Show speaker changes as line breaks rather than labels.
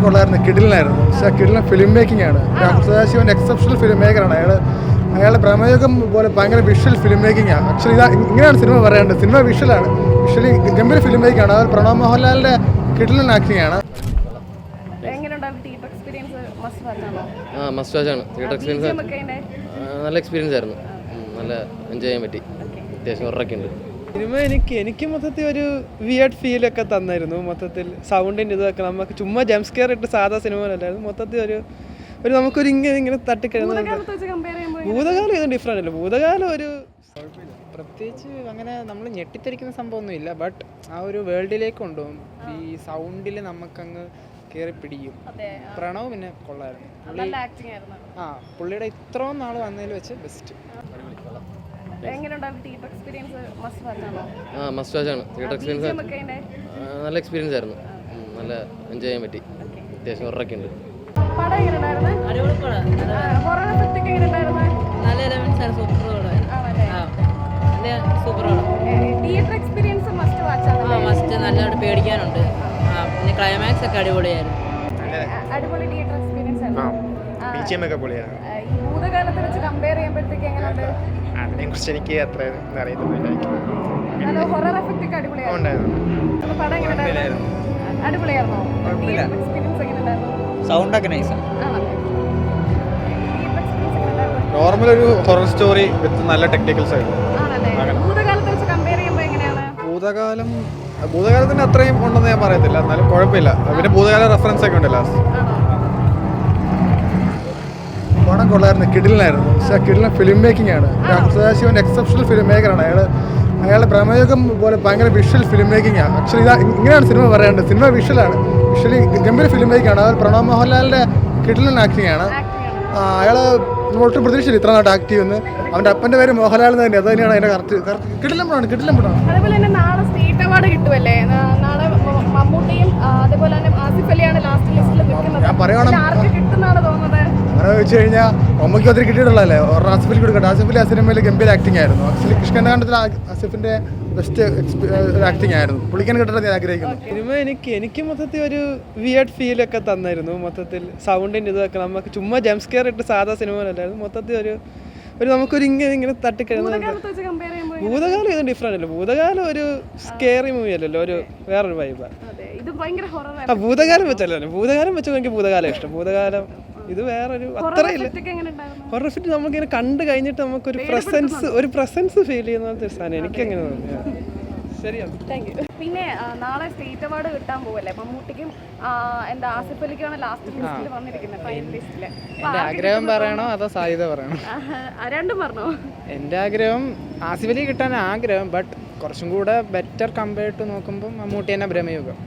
കൊള്ളായിരുന്നു, കിടിലനായിരുന്നു. പക്ഷേ കിടിലൻ ഫിലിം മേക്കിംഗ് ആണ്. സദാശിവൻ എക്സെപ്ഷണൽ ഫിലിം മേക്കറാണ്. അയാളുടെ പ്രമേയകം പോലെ ഭയങ്കര വിഷ്വൽ ഫിലിം മേക്കിംഗ് ആണ്. ആക്ച്വലി ഇങ്ങനെയാണ് സിനിമ പറയേണ്ടത്. സിനിമ വിഷ്വലാണ്, വിഷ്വലി ഗംഭീര ഫിലിം മേക്കിംഗ് ആണ്. അത് പ്രണവ് മോഹൻലാലിൻ്റെ കിടിലൻ ആക്ടിംഗ് ആണ്.
മസ്റ്റ് വാച്ച് ആണ്. തിയേറ്റർ എക്സ്പീരിയൻസ് നല്ല എക്സ്പീരിയൻസ് ആയിരുന്നു. നല്ല എൻജോയ് ചെയ്യാൻ പറ്റി. അത്യാവശ്യം ഉറക്കെ ഉണ്ട്
സിനിമ. എനിക്ക് മൊത്തത്തിൽ ഒരു വിയർഡ് ഫീലൊക്കെ തന്നായിരുന്നു. മൊത്തത്തിൽ സൗണ്ടിൻ്റെ ഇതൊക്കെ നമുക്ക് ചുമ്മാ ജംപ് സ്കെയർ ഇട്ട് സാധാ സിനിമ അല്ലായിരുന്നു. മൊത്തത്തിൽ ഒരു നമുക്കൊരു ഇങ്ങനെ തട്ടിക്കഴിഞ്ഞ ഭൂതകാലം ഇത് ഡിഫറെൻ്റ് അല്ല. ഭൂതകാലം ഒരു പ്രത്യേകിച്ച് അങ്ങനെ നമ്മൾ ഞെട്ടിത്തെരിക്കുന്ന സംഭവമൊന്നുമില്ല. ബട്ട് ആ ഒരു വേൾഡിലേക്ക് കൊണ്ടുപോകും. ഈ സൗണ്ടിൽ നമുക്കങ്ങ് കയറി പിടിക്കും. പ്രണവ് പിന്നെ കൊള്ളായിരുന്നു. പുള്ളിയുടെ ഇത്രയും നാൾ വന്നതിൽ വെച്ച് ബെസ്റ്റ്.
മസ്റ്റ് വാച്ച് ആണ്. തിയേറ്റർ എക്സ്പീരിയൻസ് നല്ല എക്സ്പീരിയൻസ് ആയിരുന്നു. നല്ല എൻജോയ് ചെയ്യാൻ പറ്റി. അത്യാവശ്യം ഉറക്കെ ഉണ്ട്.
നല്ലതായിട്ട് പേടിക്കാനുണ്ട്. പിന്നെ ക്ലൈമാക്സ് ഒക്കെ അടിപൊളിയായിരുന്നു.
അതിനെക്കുറിച്ച് എനിക്ക് അത്ര അറിയത്തൊന്നുമില്ല.
സൗണ്ടൊക്കെ നൈസാണ്.
നോർമൽ ഒരു ഹൊറർ സ്റ്റോറി വിത്ത് നല്ല ടെക്നിക്കൽസ് ആയിരുന്നു. ഭൂതകാലത്തിന് അത്രയും ഉണ്ടെന്ന് ഞാൻ പറയത്തില്ല, എന്നാലും കുഴപ്പമില്ല. പിന്നെ ഭൂതകാല റെഫറൻസ് ഒക്കെ ഉണ്ട് ലാസ്റ്റ്. പടം കൊള്ളായിരുന്നു, കിടിലനായിരുന്നു. പക്ഷേ കിടിലൻ ഫിലിം മേക്കിംഗ് ആണ്. സദാശിവൻ എക്സെപ്ഷണൽ ഫിലിം മേക്കറാണ്. അയാളുടെ പ്രമേയകം പോലെ ഭയങ്കര വിഷ്വൽ ഫിലിം മേക്കിംഗ് ആണ്. ആക്ച്വലി ഇങ്ങനെയാണ് സിനിമ പറയേണ്ടത്. സിനിമ വിഷ്വലാണ്, വിഷ്വലി ഗംഭീര ഫിലിം മേക്കിംഗ് ആണ്. അത് പ്രണവ് മോഹൻലാലിൻ്റെ കിടിലൻ ആക്ടിംഗ് ആണ്. അയാൾ ഒട്ടും പ്രതീക്ഷിച്ചില്ല ഇത്ര നാട്ട് ആക്ട് ചെയ്യുമെന്ന്. അവൻ്റെ അപ്പൻ്റെ പേര് മോഹൻലാൽ എന്ന് തന്നെ. അത് തന്നെയാണ് അതിൻ്റെ കറക്റ്റ് കിടിലൻ പടമാണ്, കിടിലൻ പടമാണ്.
അതേപോലെ തന്നെ നാളെ സ്റ്റേറ്റ് അവാർഡ് കിട്ടുമല്ലേ? നാളെ മമ്മൂട്ടിയും അതേപോലെ തന്നെ ആസിഫ് അലിയാണ് ലാസ്റ്റ് ലിസ്റ്റിൽ നിൽക്കുന്നത്.
ഞാൻ പറയുകയാണെങ്കിൽ
ആർക്ക് കിട്ടുന്നാണ് തോന്നുന്നത്?
അങ്ങനെ ചോദിച്ചു കഴിഞ്ഞാൽ മമ്മൂക്ക് ഒത്തിരി കിട്ടിയിട്ടുള്ളതല്ലേ. ആസിഫലി കൊടുക്കട്ടെ. ആസിഫലി ആ സിനിമയിൽ ഗംഭീര ആക്ടിംഗ് ആയിരുന്നു. ആക്ച്വലി കൃഷ്ണകാന്തത്തിൽ ആസിഫിൻ്റെ ബെസ്റ്റ് ആക്ടിംഗ് ആയിരുന്നു. പുള്ളിക്കാൻ കിട്ടട്ടെ ഞാൻ ആഗ്രഹിക്കുന്നു.
സിനിമ എനിക്ക് മൊത്തത്തിൽ ഒരു വിയർഡ് ഫീലൊക്കെ തന്നായിരുന്നു. മൊത്തത്തിൽ സൗണ്ടിൻ്റെ ഇതൊക്കെ നമുക്ക് ചുമ്മാ ജംപ് സ്കെയർ ഇട്ട് സാധാ സിനിമ അല്ലായിരുന്നു. മൊത്തത്തിൽ ഒരു നമുക്കൊരു ഇങ്ങനെ തട്ടിക്കഴിഞ്ഞ ഭൂതകാലം ഇത് ഡിഫറെൻ്റ് അല്ല. ഭൂതകാലം ഒരു സ്കെയറി മൂവി അല്ലല്ലോ, ഒരു വേറൊരു വൈബാണ്. ഭൂതകാലം വെച്ചല്ലോ. ഭൂതകാലം വെച്ച് എനിക്ക് ഭൂതകാലം ഇഷ്ടം. ഭൂതകാലം ഇത് വേറൊരു അത്രയില്ല. ഹൊറർ ഫിറ്റ് നമുക്കിങ്ങനെ കണ്ടു കഴിഞ്ഞിട്ട് നമുക്കൊരു പ്രസൻസ് ഫീൽ ചെയ്യുന്ന പോലത്തെ ഒരു സാധനം എനിക്കങ്ങനെ തോന്നി. ശരിയാണ്.
പിന്നെ നാളെ സ്റ്റേറ്റ് അവാർഡ് കിട്ടാൻ പോവല്ലേ മമ്മൂട്ടിക്കും എന്താ ആസിഫ് അലിക്കാണ് ലാസ്റ്റ് ലിസ്റ്റിൽ വന്നിരിക്കുന്നത്, ഫൈനൽ ലിസ്റ്റില്.
എന്റെ ആഗ്രഹം പറയണോ അതോ സാധ്യത പറയണോ?
രണ്ടും പറഞ്ഞോ.
എൻ്റെ ആഗ്രഹം ആസിഫ് അലി കിട്ടാൻ ആഗ്രഹം. ബട്ട് കുറച്ചും കൂടെ ബെറ്റർ കമ്പയർഡ് ടു നോക്കുമ്പോൾ മമ്മൂട്ടി തന്നെ ബ്രഹ്മയുഗം.